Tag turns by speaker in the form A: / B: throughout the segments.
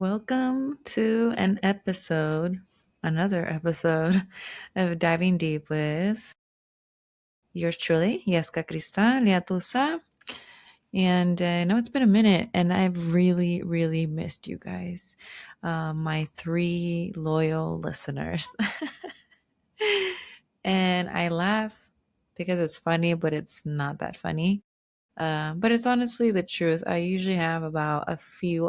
A: Welcome to another episode of Diving Deep with yours truly, Llesca Liatusa. And I know it's been a minute, and I've really, really missed you guys, my three loyal listeners. And I laugh because it's funny, but it's not that funny. But it's honestly the truth. I usually have about a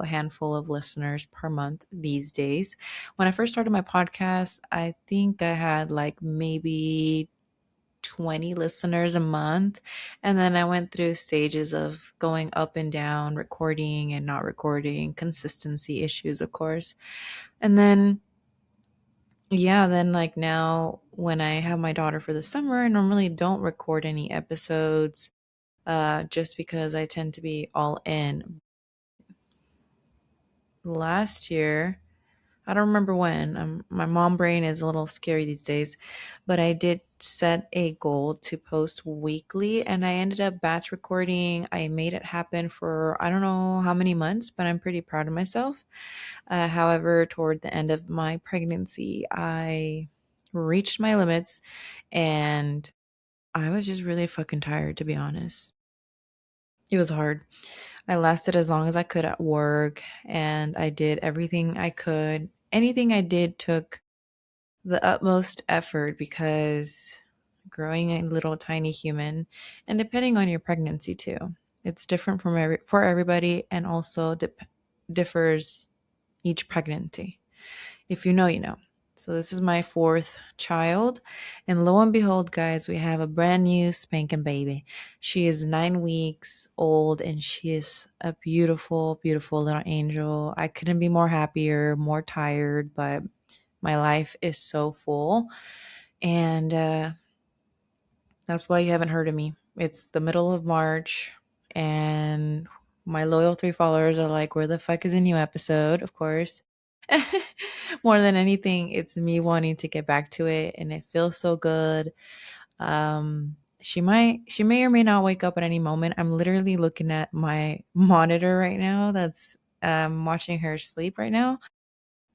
A: handful of listeners per month these days. When I first started my podcast, I think I had like maybe 20 listeners a month. And then I went through stages of going up and down, recording and not recording, consistency issues, of course. And then, yeah, then like now when I have my daughter for the summer, I normally don't record any episodes just because I tend to be all in. Last year, I don't remember when. My mom brain is a little scary these days, but I did set a goal to post weekly and I ended up batch recording. I made it happen for I don't know how many months, but I'm pretty proud of myself. However, toward the end of my pregnancy, I reached my limits and I was just really fucking tired, to be honest. It was hard. I lasted as long as I could at work and I did everything I could. Anything I did took the utmost effort because growing a little tiny human and depending on your pregnancy too. It's different for everybody and also differs each pregnancy. If you know, you know. So this is my fourth child. And lo and behold, guys, we have a brand new spanking baby. She is 9 weeks old and she is a beautiful, beautiful little angel. I couldn't be more happier, more tired, but my life is so full. And that's why you haven't heard of me. It's the middle of March and my loyal three followers are like, where the fuck is a new episode? Of course. More than anything, it's me wanting to get back to it and it feels so good. She may or may not wake up at any moment. I'm literally looking at my monitor right now that's watching her sleep right now.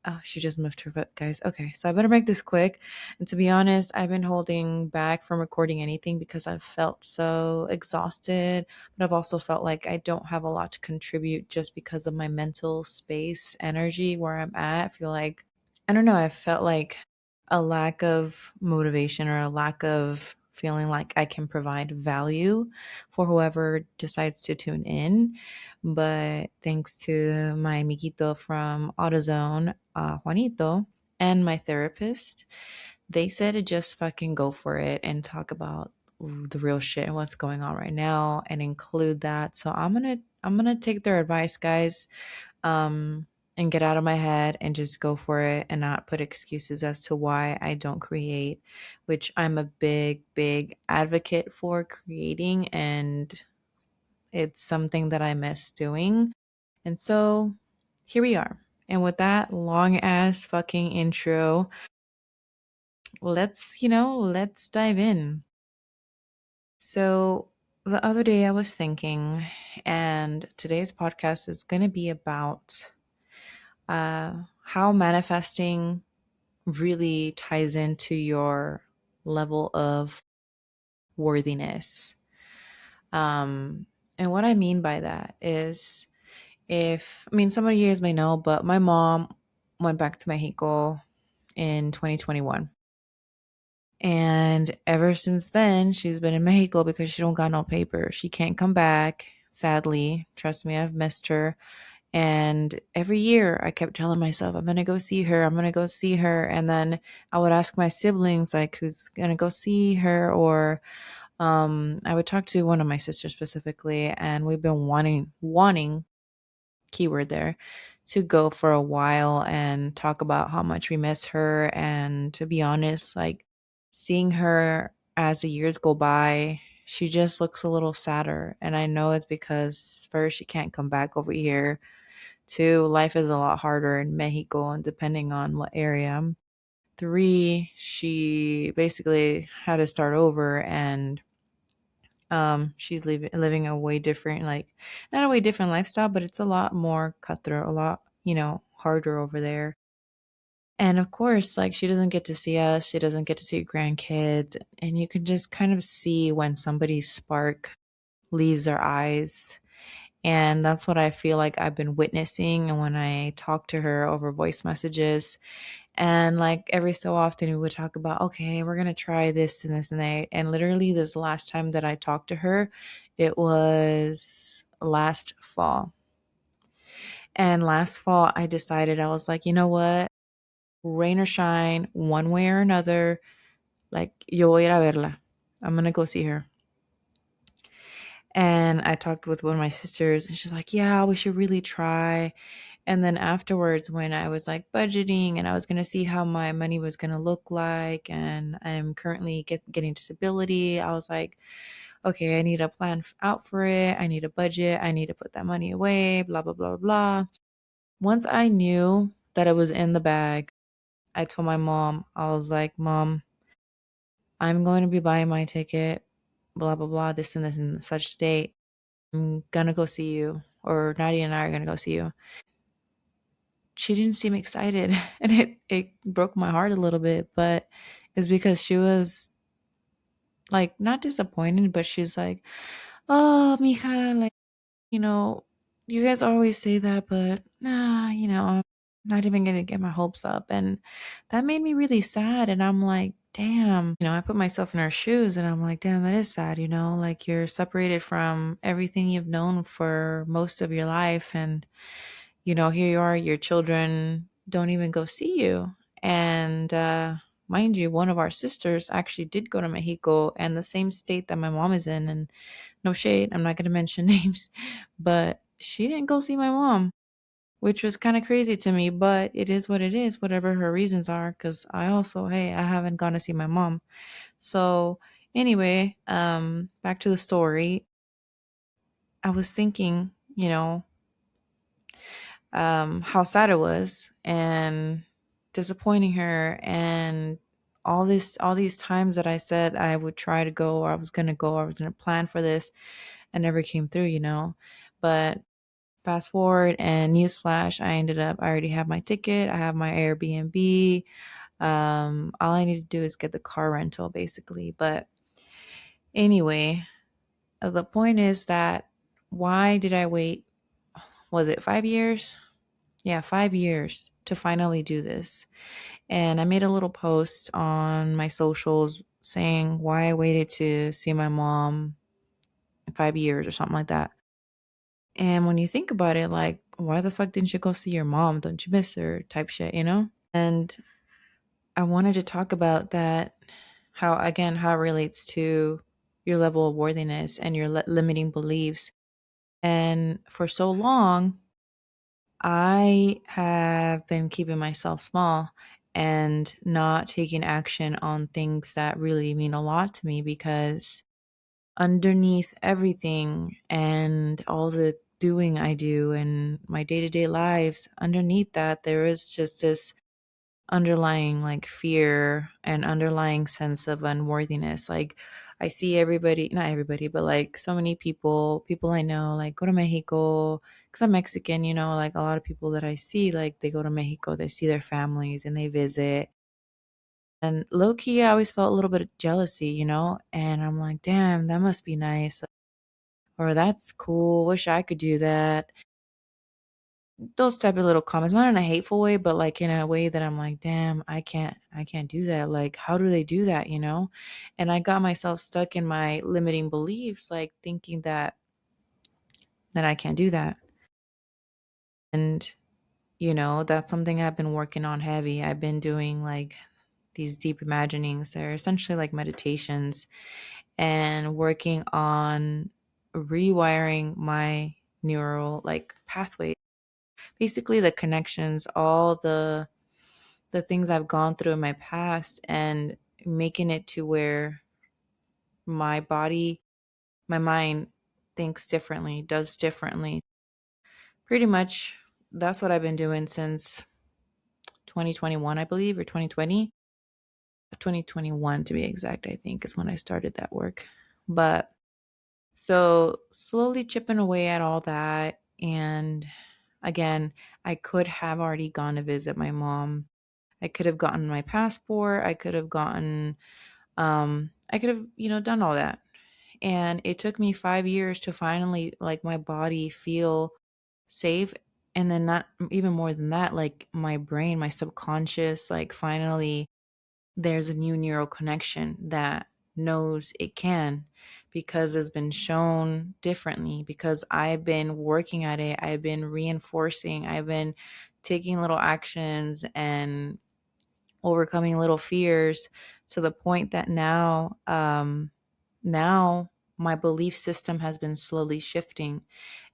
A: Oh, she just moved her foot, guys. Okay, so I better make this quick. And to be honest, I've been holding back from recording anything because I've felt so exhausted, but I've also felt like I don't have a lot to contribute just because of my mental space energy where I'm at. I feel like I don't know, I felt like a lack of motivation or a lack of feeling like I can provide value for whoever decides to tune in. But thanks to my amiguito from AutoZone, Juanito, and my therapist, they said to just fucking go for it and talk about the real shit and what's going on right now and include that. So I'm gonna take their advice, guys, and get out of my head and just go for it and not put excuses as to why I don't create, which I'm a big, big advocate for creating. And it's something that I miss doing. And so here we are. And with that long ass fucking intro, let's dive in. So the other day I was thinking, and today's podcast is going to be about how manifesting really ties into your level of worthiness. And what I mean by that is some of you guys may know, but my mom went back to Mexico in 2021. And ever since then, she's been in Mexico because she don't got no paper. She can't come back, sadly. Trust me, I've missed her. And every year I kept telling myself, I'm going to go see her. I'm going to go see her. And then I would ask my siblings, like, who's going to go see her? Or I would talk to one of my sisters specifically. And we've been wanting, keyword there, to go for a while and talk about how much we miss her. And to be honest, like seeing her as the years go by, she just looks a little sadder. And I know it's because first, she can't come back over here. Two, life is a lot harder in Mexico and depending on what area. Three, she basically had to start over and she's living a way different, like not a way different lifestyle, but it's a lot more cutthroat, a lot, harder over there. And of course, like she doesn't get to see us, she doesn't get to see grandkids, and you can just kind of see when somebody's spark leaves their eyes. And that's what I feel like I've been witnessing. And when I talk to her over voice messages, and like every so often we would talk about, okay, we're going to try this and this and that. And literally, this last time that I talked to her, it was last fall. And last fall, I decided, I was like, you know what? Rain or shine, one way or another, like, yo voy a ir a verla. I'm going to go see her. And I talked with one of my sisters, and she's like, yeah, we should really try. And then afterwards, when I was like budgeting and I was going to see how my money was going to look like, and I'm currently getting disability, I was like, okay, I need a plan out for it. I need a budget. I need to put that money away, blah, blah, blah, blah. Once I knew that it was in the bag, I told my mom, I was like, Mom, I'm going to be buying my ticket, blah, blah, blah, this and such date. I'm going to go see you, or Nadia and I are going to go see you. She didn't seem excited, and it broke my heart a little bit, but it's because she was like not disappointed, but she's like, oh, mija, like, you know, you guys always say that, but nah, I'm not even gonna get my hopes up. And that made me really sad. And I'm like, damn, I put myself in her shoes, and I'm like, damn, that is sad, like you're separated from everything you've known for most of your life. And here you are, your children don't even go see you. And mind you, one of our sisters actually did go to Mexico, and the same state that my mom is in. And no shade, I'm not going to mention names, but she didn't go see my mom, which was kind of crazy to me. But it is what it is, whatever her reasons are. Because I also, hey, I haven't gone to see my mom. So anyway, back to the story. I was thinking, how sad it was, and disappointing her, and all these times that I said I would try to go, or I was gonna go, or I was gonna plan for this, and never came through. But fast forward, and newsflash, I already have my ticket, I have my Airbnb. All I need to do is get the car rental, basically. But anyway, the point is that, why did I wait? Was it 5 years? Yeah, 5 years to finally do this. And I made a little post on my socials saying why I waited to see my mom in 5 years or something like that. And when you think about it, like, why the fuck didn't you go see your mom? Don't you miss her? Type shit. And I wanted to talk about that, how it relates to your level of worthiness and your limiting beliefs. And for so long, I have been keeping myself small and not taking action on things that really mean a lot to me, because underneath everything and all the doing I do and my day to day lives, underneath that, there is just this underlying like fear and underlying sense of unworthiness. Like, I see everybody, not everybody, but like so many people I know, like go to Mexico, because I'm Mexican, like a lot of people that I see, like they go to Mexico, they see their families and they visit. And low key, I always felt a little bit of jealousy. And I'm like, damn, that must be nice. Or that's cool. Wish I could do that. Those type of little comments, not in a hateful way, but like in a way that I'm like, damn, I can't do that. Like, how do they do that? And I got myself stuck in my limiting beliefs, like thinking that I can't do that. And that's something I've been working on heavy. I've been doing like these deep imaginings. They're essentially like meditations, and working on rewiring my neural like pathways, basically the connections, all the things I've gone through in my past, and making it to where my body, my mind thinks differently, does differently. Pretty much that's what I've been doing since 2021, I believe, or 2020. 2021 to be exact, I think, is when I started that work. But so slowly chipping away at all that. And again, I could have already gone to visit my mom. I could have gotten my passport. I could have, done all that. And it took me 5 years to finally, like, my body feel safe. And then, not even more than that, like, my brain, my subconscious, like, finally there's a new neural connection that knows it can, because it's been shown differently, because I've been working at it, I've been reinforcing, I've been taking little actions and overcoming little fears, to the point that now my belief system has been slowly shifting,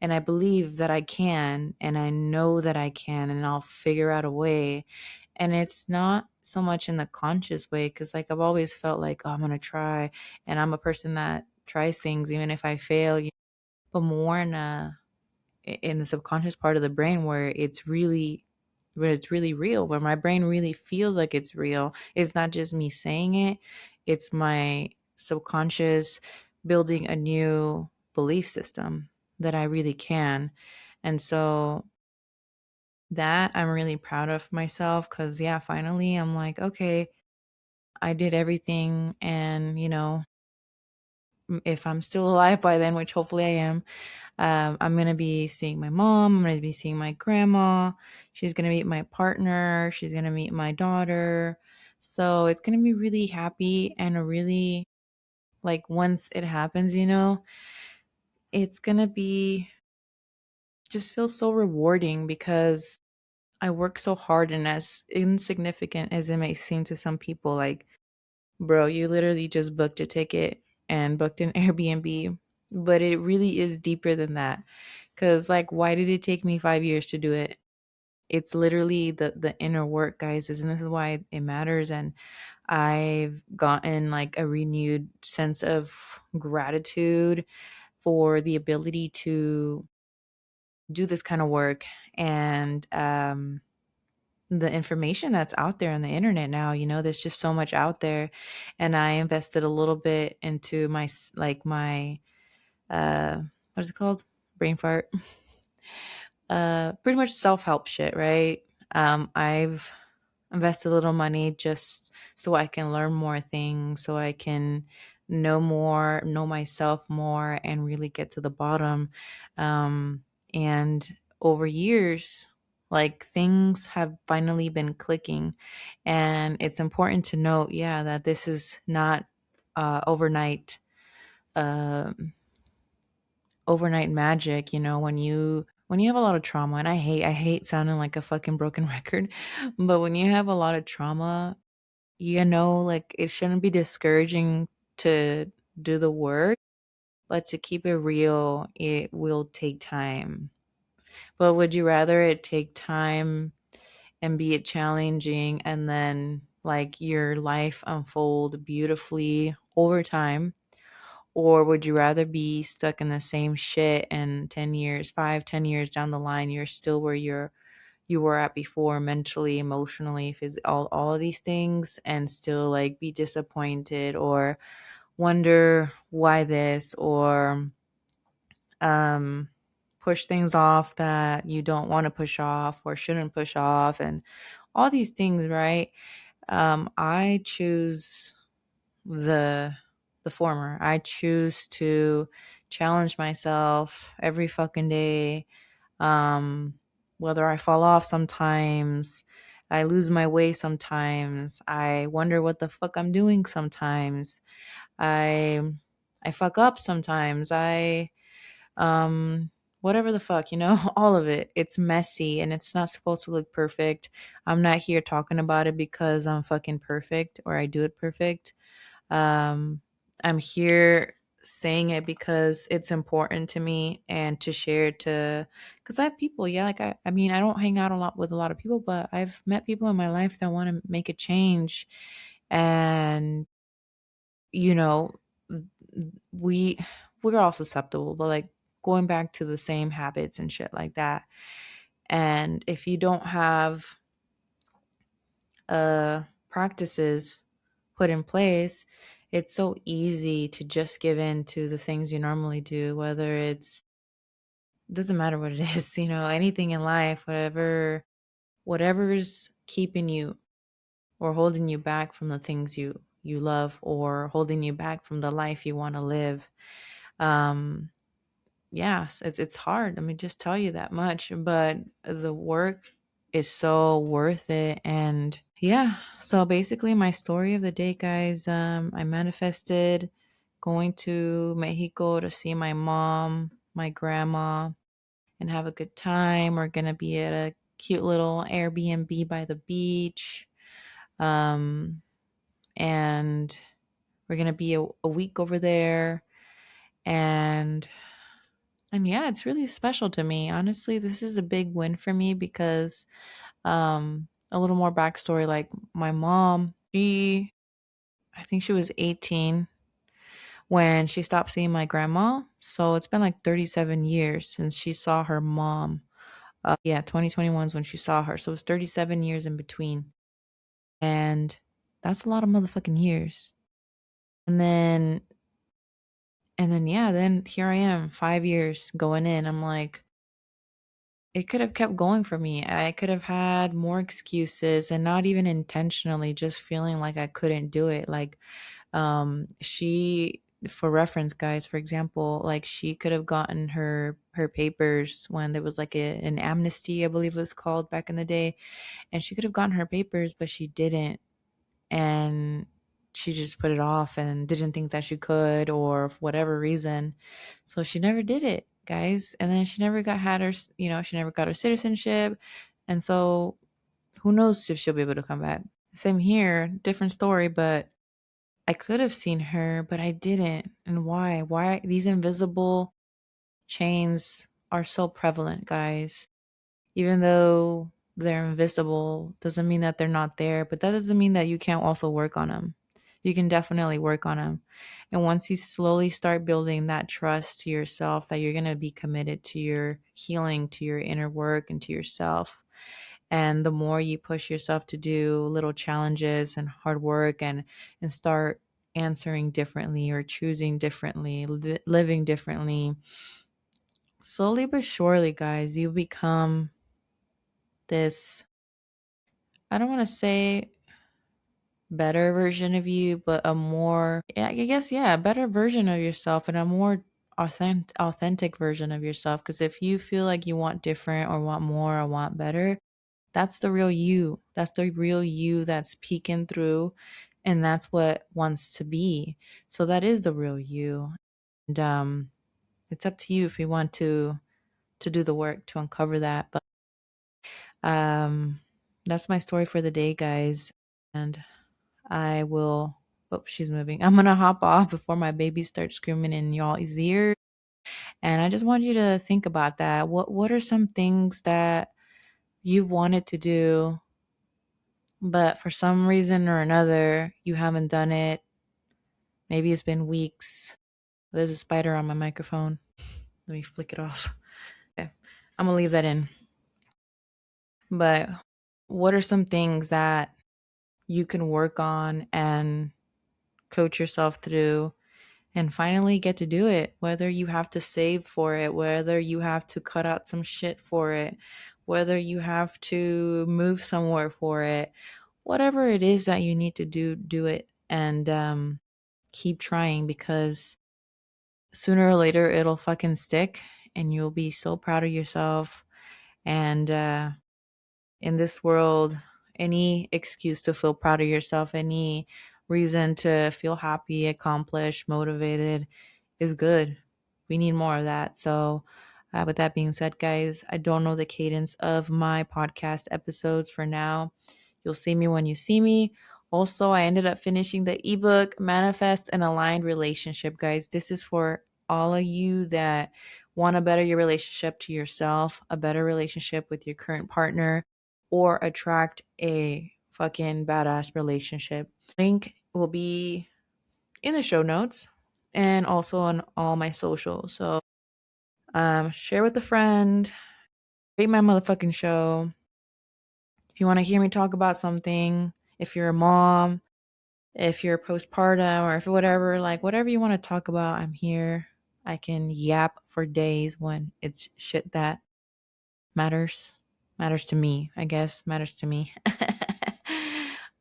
A: and I believe that I can, and I know that I can, and I'll figure out a way. And it's not so much in the conscious way, because, like, I've always felt like, oh, I'm gonna try, and I'm a person that tries things even if I fail, but more in the subconscious part of the brain, where it's really real, where my brain really feels like it's real. It's not just me saying it, it's my subconscious building a new belief system that I really can. And so that I'm really proud of myself, because yeah, finally I'm like, okay, I did everything. And if I'm still alive by then, which hopefully I am, I'm going to be seeing my mom. I'm going to be seeing my grandma. She's going to meet my partner. She's going to meet my daughter. So it's going to be really happy, and a really, like, once it happens, it's going to be just feel so rewarding, because I work so hard, and as insignificant as it may seem to some people, like, bro, you literally just booked a ticket and booked an Airbnb. But it really is deeper than that. Because, like, why did it take me 5 years to do it? It's literally the inner work, guys. And this is why it matters. And I've gotten, like, a renewed sense of gratitude for the ability to do this kind of work. And the information that's out there on the internet now, there's just so much out there. And I invested a little bit into my uh what is it called, brain fart, pretty much self-help shit, right? I've invested a little money just so I can learn more things, so I can know more, know myself more, and really get to the bottom. And over years, like, things have finally been clicking. And it's important to note, yeah, that this is not overnight, um overnight magic. When you have a lot of trauma, and I hate sounding like a fucking broken record, but when you have a lot of trauma, like, it shouldn't be discouraging to do the work, but to keep it real, it will take time. But would you rather it take time and be it challenging, and then, like, your life unfold beautifully over time? Or would you rather be stuck in the same shit, and 10 years, 5, 10 years down the line, you're still where you were at before, mentally, emotionally, all of these things, and still, like, be disappointed, or wonder why this, or um push things off that you don't want to push off or shouldn't push off, and all these things, right? I choose the former. I choose to challenge myself every fucking day. Um, Whether I fall off sometimes, I lose my way sometimes, I wonder what the fuck I'm doing sometimes. I I fuck up sometimes. I whatever the fuck, all of it. It's messy, and it's not supposed to look perfect. I'm not here talking about it because I'm fucking perfect or I do it perfect. Um, I'm here saying it because it's important to me, and to share to, because I have people, yeah, like, I mean, I don't hang out a lot with a lot of people, but I've met people in my life that want to make a change. And, you know, we we're all susceptible, but, like, going back to the same habits and shit like that. And if you don't have practices put in place, it's so easy to just give in to the things you normally do, whether it's doesn't matter what it is, anything in life, whatever's keeping you or holding you back from the things you love, or holding you back from the life you want to live. Um yes, it's hard. Let me just tell you that much, but the work is so worth it. And yeah, so basically my story of the day, guys, I manifested going to Mexico to see my mom, my grandma, and have a good time. We're going to be at a cute little Airbnb by the beach. Um and we're going to be a week over there. And yeah, it's really special to me. Honestly, this is a big win for me because a little more backstory, like my mom, I think she was 18 when she stopped seeing my grandma. So it's been like 37 years since she saw her mom. Yeah, 2021 is when she saw her. So it was 37 years in between. And that's a lot of motherfucking years. And then yeah, then here I am, 5 years going in. I'm like, it could have kept going for me. I could have had more excuses, and not even intentionally, just feeling like I couldn't do it. Like, she, for reference, guys, for example, like she could have gotten her papers when there was like an amnesty, I believe it was called back in the day, and she could have gotten her papers, but she didn't. And she just put it off and didn't think that she could, or for whatever reason. So she never did it, guys. And then she never she never got her citizenship. And so who knows if she'll be able to come back. Same here, different story, but I could have seen her, but I didn't. And why? Why these invisible chains are so prevalent, guys? Even though they're invisible, doesn't mean that they're not there, but that doesn't mean that you can't also work on them. You can definitely work on them. And once you slowly start building that trust to yourself, that you're going to be committed to your healing, to your inner work, and to yourself. And the more you push yourself to do little challenges and hard work, and start answering differently or choosing differently, living differently, slowly but surely, guys, you become this, I don't want to say better version of you, but a more, yeah, I guess, yeah, a better version of yourself, and a more authentic version of yourself. Because if you feel like you want different, or want more, or want better, that's the real you. That's the real you that's peeking through, and that's what wants to be. So that is the real you. And it's up to you if you want to do the work to uncover that. But um that's my story for the day, guys. And I will, oh, she's moving. I'm gonna hop off before my baby starts screaming in y'all's ears. And I just want you to think about that. What are some things that you've wanted to do, but for some reason or another you haven't done it? Maybe it's been weeks. There's a spider on my microphone. Let me flick it off. Okay. I'm gonna leave that in. But what are some things that you can work on and coach yourself through, and finally get to do it? Whether you have to save for it, whether you have to cut out some shit for it, whether you have to move somewhere for it, whatever it is that you need to do, do it. And keep trying, because sooner or later it'll fucking stick, and you'll be so proud of yourself. And in this world, any excuse to feel proud of yourself, any reason to feel happy, accomplished, motivated is good. We need more of that. So, with that being said, guys, I don't know the cadence of my podcast episodes for now. You'll see me when you see me. Also, I ended up finishing the ebook Manifest an Aligned Relationship, guys. This is for all of you that want to better your relationship to yourself, a better relationship with your current partner, or attract a fucking badass relationship. Link will be in the show notes and also on all my socials. So share with a friend, rate my motherfucking show. If you want to hear me talk about something, if you're a mom, if you're postpartum, or if whatever, like whatever you want to talk about, I'm here. I can yap for days when it's shit that matters. Matters to me, I guess. Matters to me.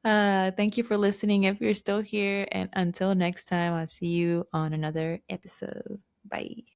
A: Thank you for listening if you're still here. And until next time, I'll see you on another episode. Bye.